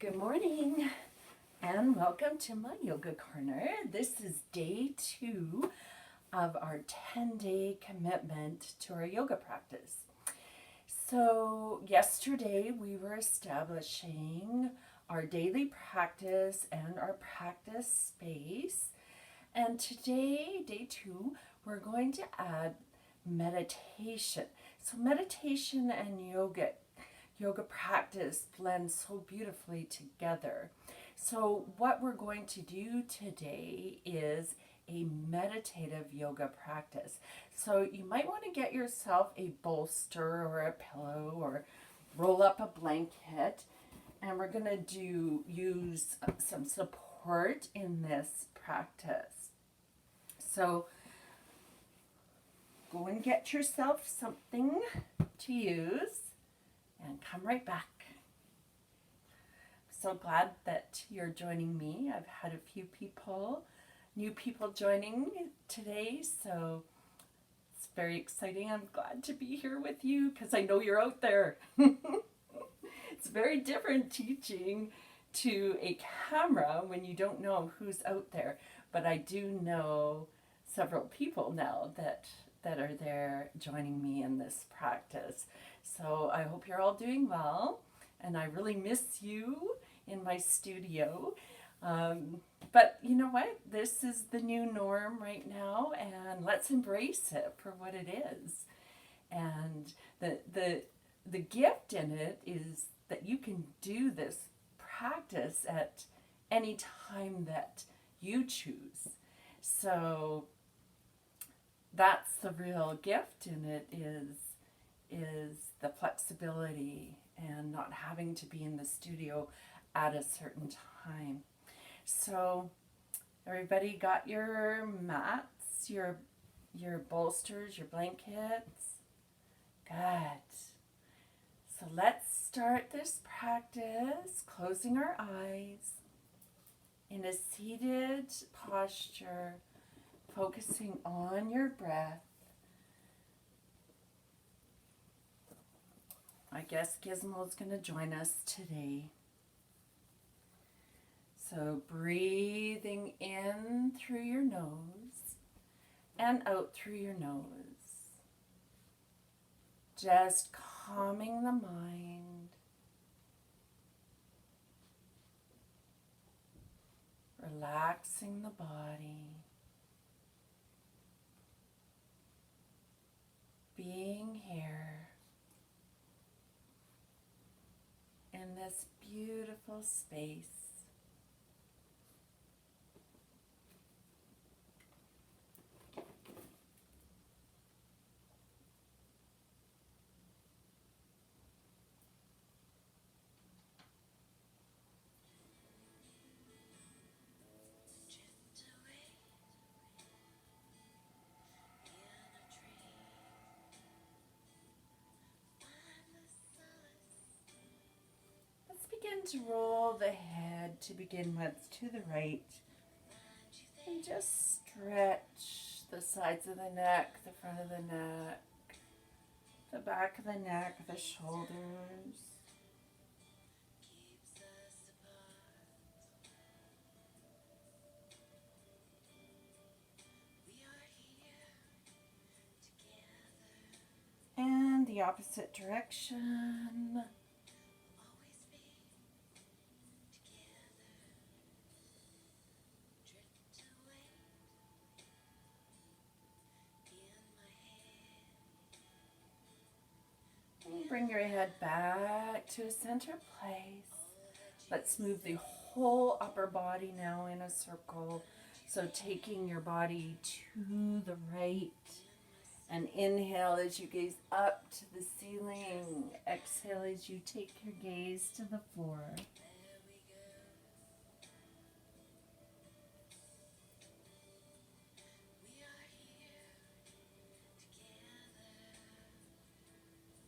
Good morning and welcome to my yoga corner. This is day 2 of our 10-day commitment to our yoga practice. So yesterday we were establishing our daily practice and our practice space. And today, day 2, we're going to add meditation. So meditation and yoga practice blend so beautifully together. So what we're going to do today is a meditative yoga practice. So you might want to get yourself a bolster or a pillow or roll up a blanket, and we're going to use some support in this practice. So go and get yourself something to use and come right back. So glad that you're joining me. I've had a few new people joining today, so it's very exciting. I'm glad to be here with you because I know you're out there. It's very different teaching to a camera when you don't know who's out there, but I do know several people now that are there joining me in this practice. So I hope you're all doing well, and I really miss you in my studio. But you know what? This is the new norm right now, and let's embrace it for what it is. And the gift in it is that you can do this practice at any time that you choose. So that's the real gift in it, is the flexibility and not having to be in the studio at a certain time. So everybody got your mats, your bolsters, your blankets? Good. So let's start this practice closing our eyes in a seated posture, focusing on your breath. I guess Gizmo's going to join us today. So breathing in through your nose and out through your nose. Just calming the mind. Relaxing the body. Being here in this beautiful space. Begin to roll the head to begin with to the right, and just stretch the sides of the neck, the front of the neck, the back of the neck, the shoulders. And the opposite direction. Bring your head back to a center place. Let's move the whole upper body now in a circle. So taking your body to the right. And inhale as you gaze up to the ceiling. Exhale as you take your gaze to the floor.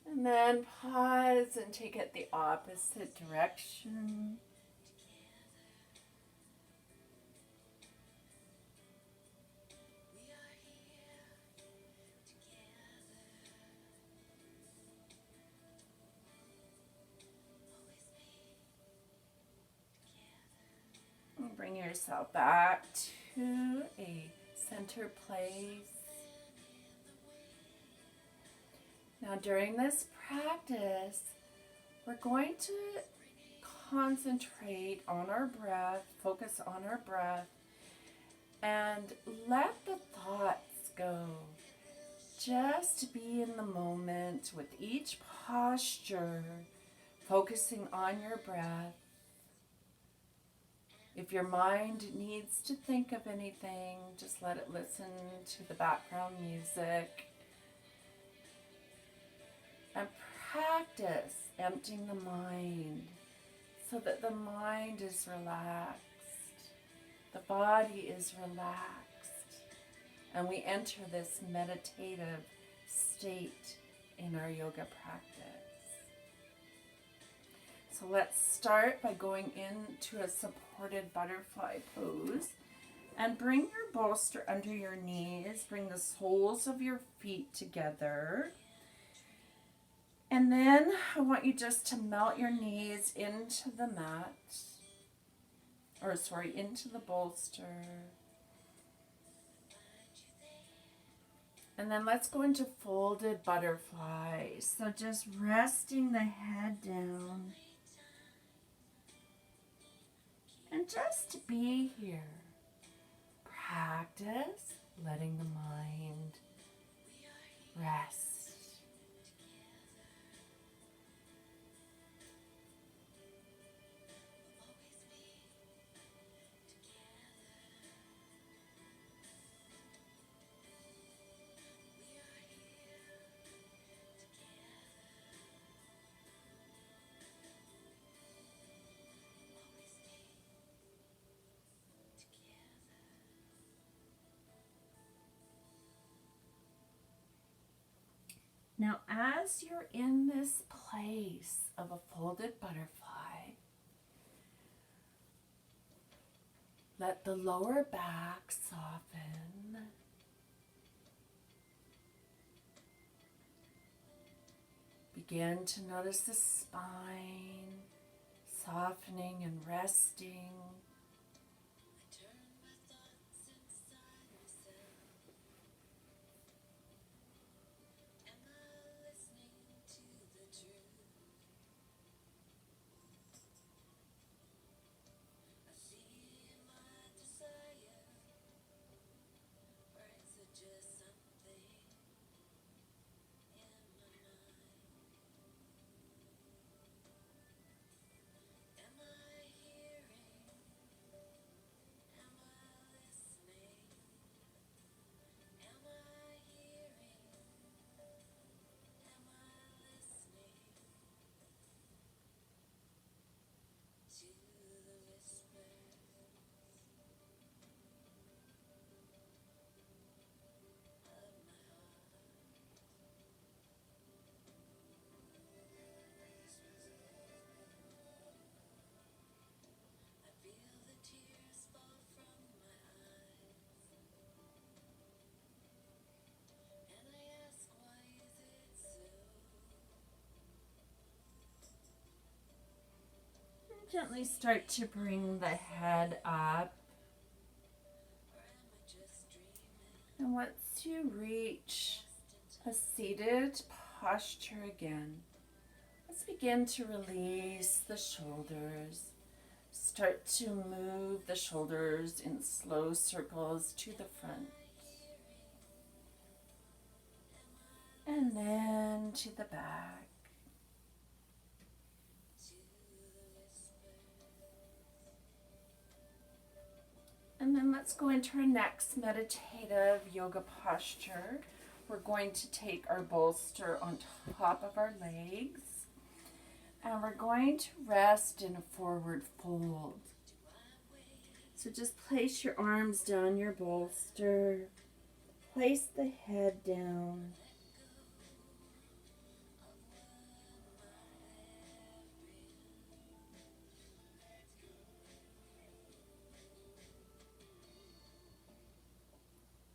And then pause and take it the opposite direction. yourself back to a center place. Now during this practice, we're going to concentrate on our breath, focus on our breath, and let the thoughts go. Just be in the moment with each posture, focusing on your breath. If your mind needs to think of anything, just let it listen to the background music. And practice emptying the mind so that the mind is relaxed, the body is relaxed, and we enter this meditative state in our yoga practice. So let's start by going into a supported butterfly pose, and bring your bolster under your knees, bring the soles of your feet together. And then I want you just to melt your knees into the mat, into the bolster. And then let's go into folded butterfly. So just resting the head down. And just be here. Practice letting the mind rest. Now, as you're in this place of a folded butterfly, let the lower back soften. Begin to notice the spine softening and resting. Gently start to bring the head up. And once you reach a seated posture again, let's begin to release the shoulders. Start to move the shoulders in slow circles to the front. And then to the back. And then let's go into our next meditative yoga posture. We're going to take our bolster on top of our legs. And we're going to rest in a forward fold. So just place your arms down your bolster. Place the head down.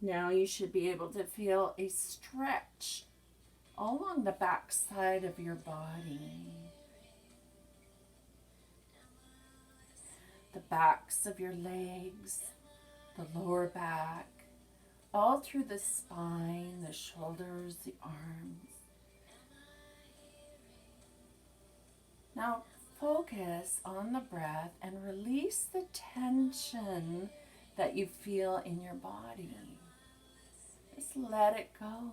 Now you should be able to feel a stretch all along the back side of your body. the backs of your legs, the lower back, all through the spine, the shoulders, the arms. Now focus on the breath and release the tension that you feel in your body. Just let it go.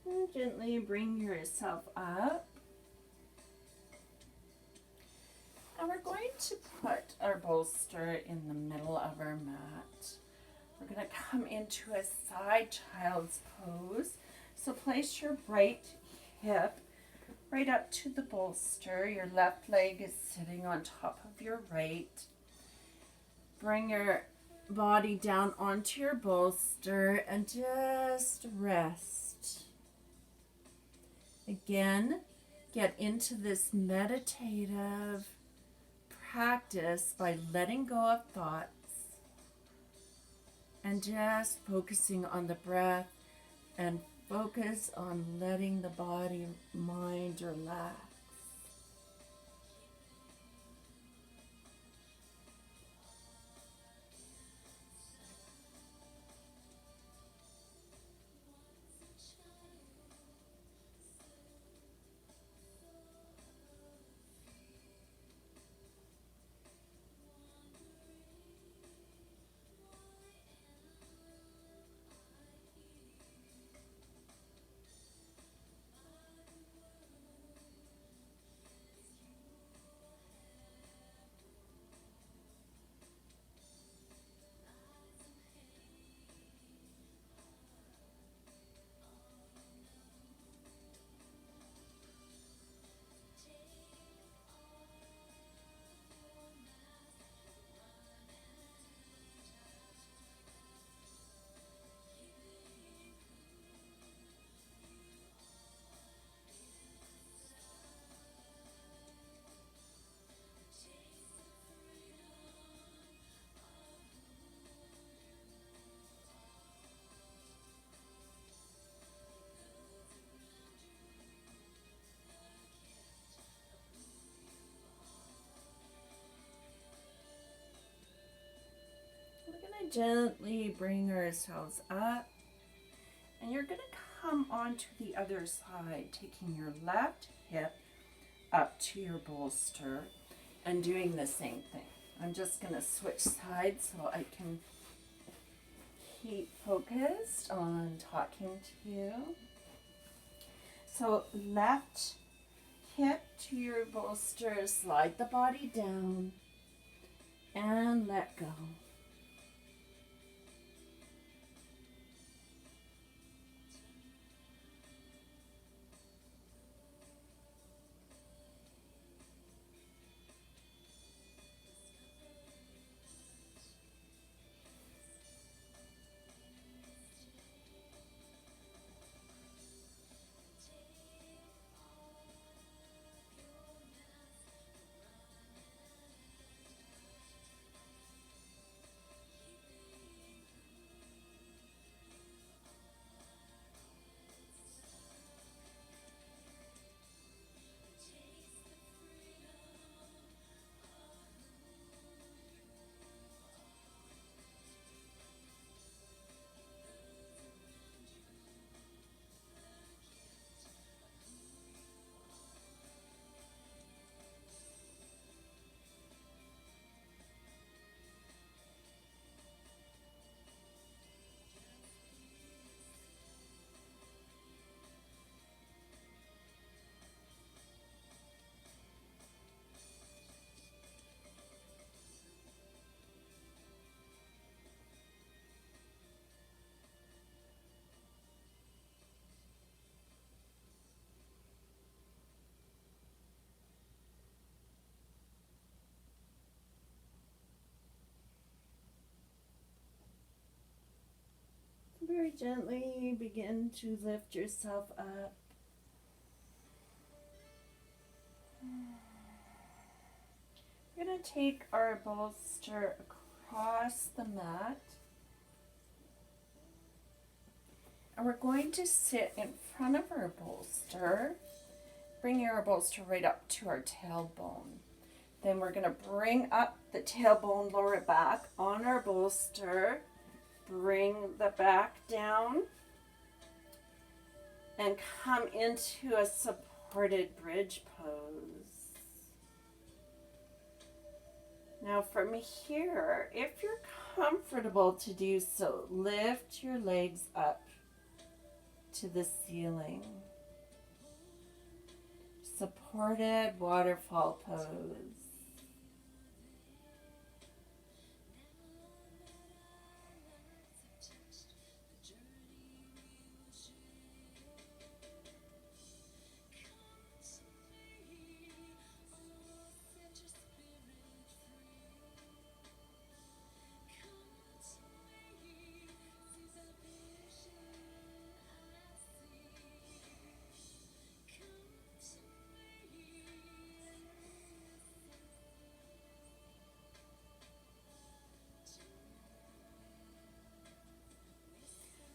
And gently bring yourself up. And we're going to put our bolster in the middle of our mat. We're going to come into a side child's pose. So place your right hip right up to the bolster. Your left leg is sitting on top of your right. Bring your body down onto your bolster and just rest. Again, get into this meditative practice by letting go of thoughts and just focusing on the breath and focus on letting the body, mind relax. Gently bring ourselves up, and you're going to come onto the other side, taking your left hip up to your bolster and doing the same thing. I'm just going to switch sides so I can keep focused on talking to you. So left hip to your bolster, slide the body down and let go. gently begin to lift yourself up. We're going to take our bolster across the mat. And we're going to sit in front of our bolster, bringing our bolster right up to our tailbone. Then we're going to bring up the tailbone, lower it back on our bolster, bring the back down, and come into a supported bridge pose. Now from here, if you're comfortable to do so, lift your legs up to the ceiling. Supported waterfall pose.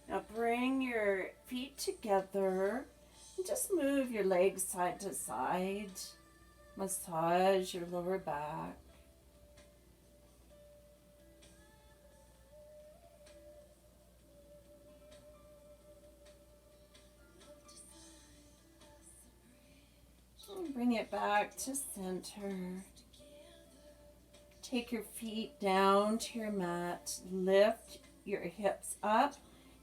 Now bring your feet together and just move your legs side to side. Massage your lower back. And bring it back to center. Take your feet down to your mat. Lift your hips up.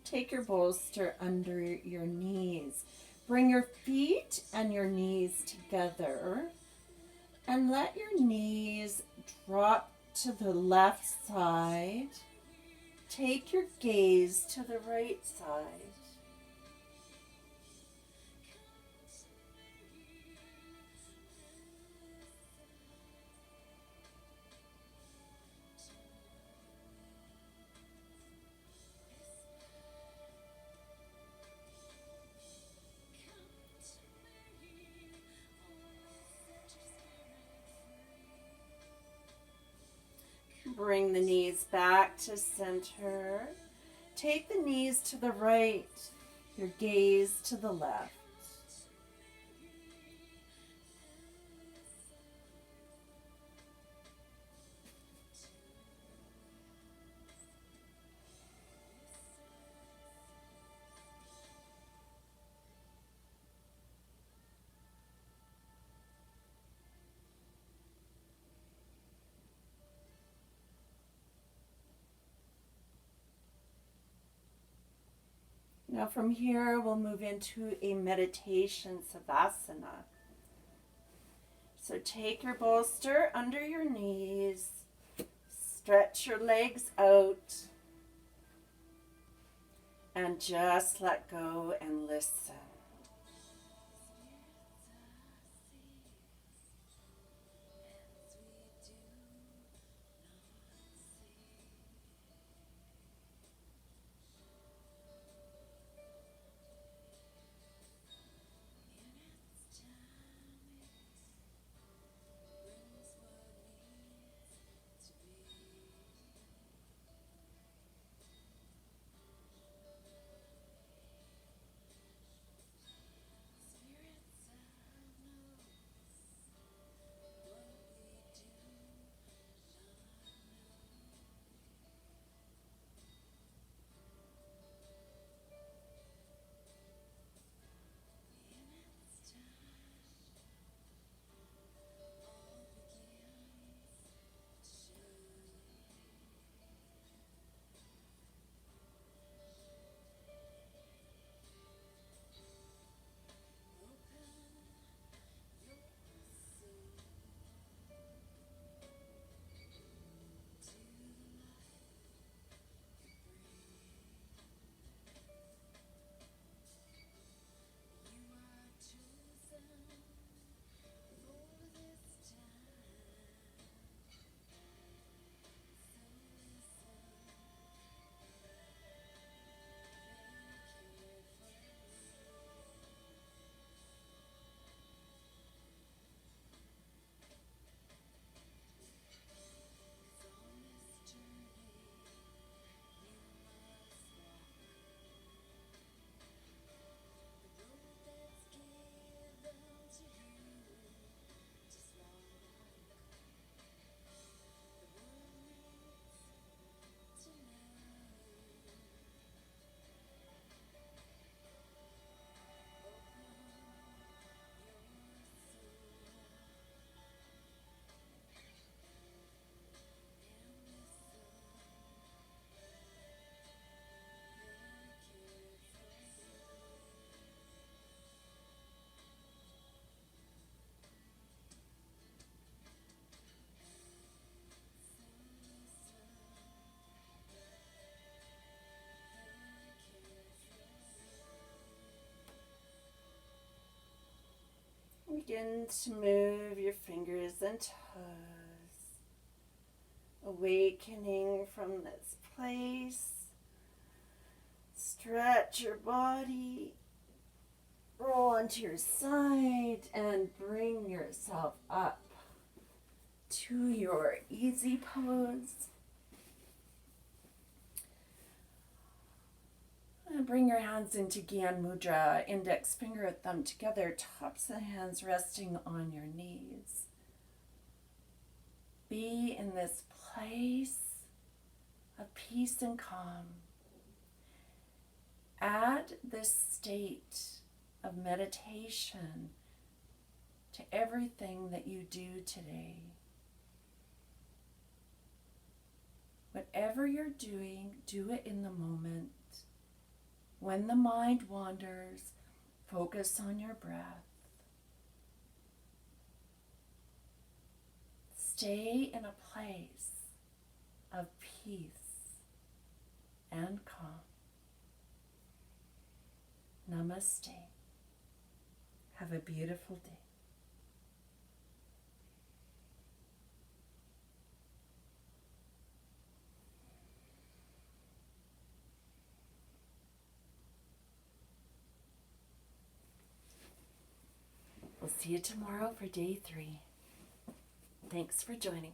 Take your bolster under your knees. Bring your feet and your knees together and let your knees drop to the left side. Take your gaze to the right side. Bring the knees back to center. Take the knees to the right, your gaze to the left. Now from here, we'll move into a meditation savasana. So take your bolster under your knees, stretch your legs out, and just let go and listen. begin to move your fingers and toes, awakening from this place. Stretch your body, roll onto your side, and bring yourself up to your easy pose. And bring your hands into Gyan Mudra, index finger and thumb together, tops of the hands resting on your knees. Be in this place of peace and calm. Add this state of meditation to everything that you do today. Whatever you're doing, do it in the moment. When the mind wanders, focus on your breath. Stay in a place of peace and calm. Namaste. Have a beautiful day. We'll see you tomorrow for day 3. Thanks for joining.